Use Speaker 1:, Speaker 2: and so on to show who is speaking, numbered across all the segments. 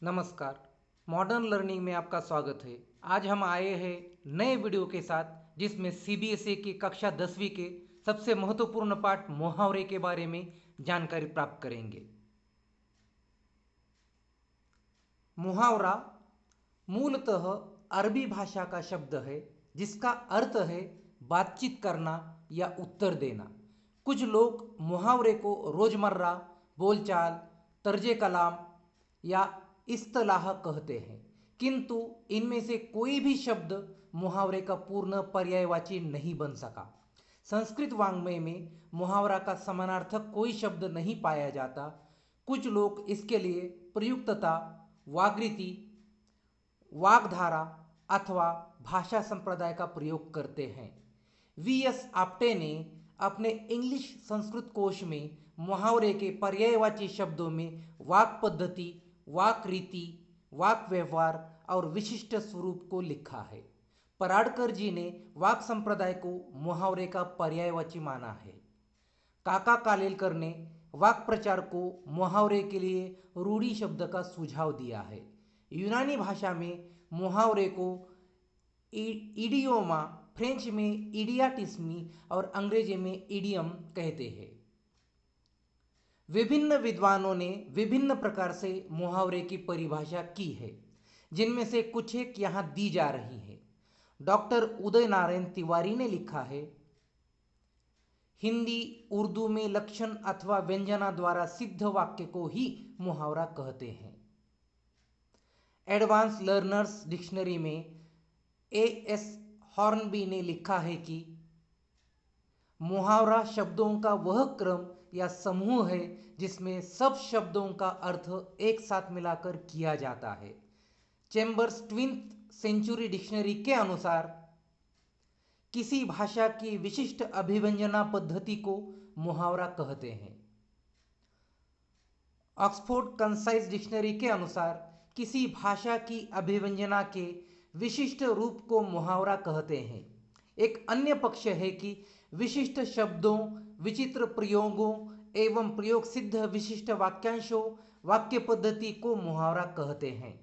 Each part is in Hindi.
Speaker 1: नमस्कार। मॉडर्न लर्निंग में आपका स्वागत है। आज हम आए हैं नए वीडियो के साथ जिसमें सीबीएसई की कक्षा 10वीं के सबसे महत्वपूर्ण पाठ मुहावरे के बारे में जानकारी प्राप्त करेंगे। मुहावरा मूलतः अरबी भाषा का शब्द है जिसका अर्थ है बातचीत करना या उत्तर देना। कुछ लोग मुहावरे को रोजमर्रा बोलचाल, तर्जे कलाम या इस्तलाह कहते हैं, किंतु इनमें से कोई भी शब्द मुहावरे का पूर्ण पर्यायवाची नहीं बन सका। संस्कृत वाङ्मय में मुहावरा का समानार्थक कोई शब्द नहीं पाया जाता। कुछ लोग इसके लिए प्रयुक्तता, वाग्रीति, वाग्धारा अथवा भाषा संप्रदाय का प्रयोग करते हैं। वी.एस. आप्टे ने अपने इंग्लिश संस्कृत कोश में मुहावरे के पर्यायवाची शब्दों में वाक पद्धति, वाक रीति, वाक व्यवहार और विशिष्ट स्वरूप को लिखा है। पराडकर जी ने वाक संप्रदाय को मुहावरे का पर्यायवाची माना है। काका कालेलकर ने वाक प्रचार को मुहावरे के लिए रूढ़ी शब्द का सुझाव दिया है। यूनानी भाषा में मुहावरे को इडियोमा, फ्रेंच में इडियाटिस्मी और अंग्रेजी में इडियम कहते हैं। विभिन्न विद्वानों ने विभिन्न प्रकार से मुहावरे की परिभाषा की है, जिनमें से कुछ एक यहाँ दी जा रही है। डॉक्टर उदय नारायण तिवारी ने लिखा है, हिंदी उर्दू में लक्षण अथवा व्यंजना द्वारा सिद्ध वाक्य को ही मुहावरा कहते हैं। एडवांस लर्नर्स डिक्शनरी में ए.एस. हॉर्नबी ने लिखा है कि मुहावरा शब्दों का वह क्रम या समूह है जिसमें सब शब्दों का अर्थ एक साथ मिलाकर किया जाता है। चेम्बर्स 20th सेंचुरी डिक्शनरी के अनुसार किसी भाषा की विशिष्ट अभिव्यंजना पद्धति को मुहावरा कहते हैं। ऑक्सफोर्ड कंसाइज डिक्शनरी के अनुसार किसी भाषा की अभिव्यंजना के विशिष्ट रूप को मुहावरा कहते हैं। एक अन्य पक्ष है कि विशिष्ट शब्दों, विचित्र प्रयोगों एवं प्रयोग सिद्ध विशिष्ट वाक्यांशों, वाक्य पद्धति को मुहावरा कहते हैं।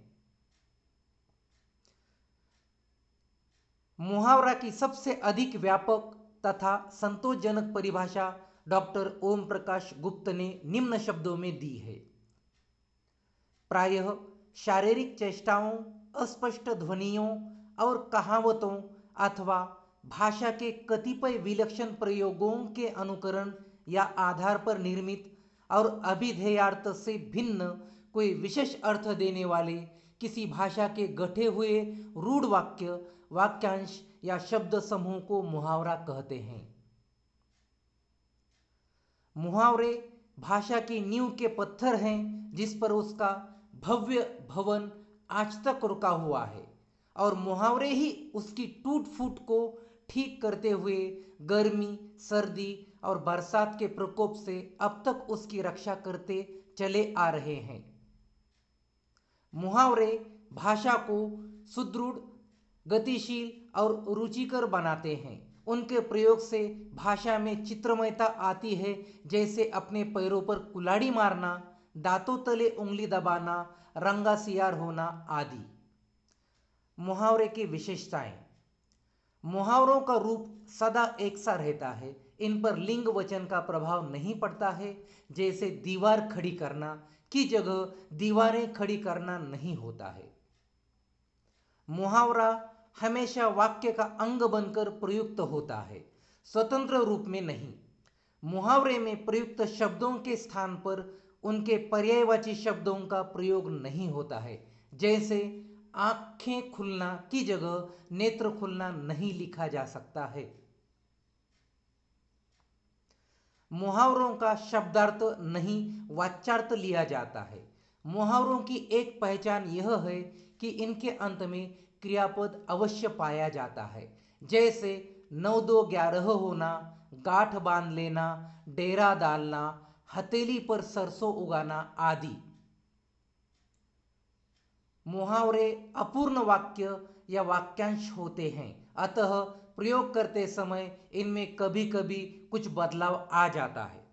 Speaker 1: मुहावरा की सबसे अधिक व्यापक तथा संतोषजनक परिभाषा डॉक्टर ओम प्रकाश गुप्त ने निम्न शब्दों में दी है। प्रायः शारीरिक चेष्टाओं, अस्पष्ट ध्वनियों और कहावतों अथवा भाषा के कतिपय विलक्षण प्रयोगों के अनुकरण या आधार पर निर्मित और अभिधेयार्थ से भिन्न कोई विशेष अर्थ देने वाले किसी भाषा के गढ़े हुए रूढ़ वाक्य, वाक्यांश या शब्द समूह को मुहावरा कहते हैं। मुहावरे भाषा की नींव के पत्थर हैं जिस पर उसका भव्य भवन आज तक रुका हुआ है, और मुहावरे ही उसकी टूट फूट को ठीक करते हुए गर्मी, सर्दी और बरसात के प्रकोप से अब तक उसकी रक्षा करते चले आ रहे हैं। मुहावरे भाषा को सुदृढ़, गतिशील और रुचिकर बनाते हैं। उनके प्रयोग से भाषा में चित्रमयता आती है, जैसे अपने पैरों पर कुल्हाड़ी मारना, दांतों तले उंगली दबाना, रंगा सियार होना आदि। मुहावरे की विशेषताएं। मुहावरों का रूप सदा एक सा रहता है। इन पर लिंग वचन का प्रभाव नहीं पड़ता है। जैसे दीवार खड़ी करना की जगह दीवारें खड़ी करना नहीं होता है। मुहावरा हमेशा वाक्य का अंग बनकर प्रयुक्त होता है, स्वतंत्र रूप में नहीं। मुहावरे में प्रयुक्त शब्दों के स्थान पर उनके पर्यायवाची शब्दों का प्रयोग नहीं होता है। जैसे आंखें खुलना की जगह नेत्र खुलना नहीं लिखा जा सकता है। मुहावरों का शब्दार्थ नहीं वाच्यार्थ लिया जाता है। मुहावरों की एक पहचान यह है कि इनके अंत में क्रियापद अवश्य पाया जाता है। जैसे 9-2-11 होना, गांठ बांध लेना, डेरा डालना, हथेली पर सरसों उगाना आदि। मुहावरे अपूर्ण वाक्य या वाक्यांश होते हैं, अतः प्रयोग करते समय इनमें कभी कभी कुछ बदलाव आ जाता है।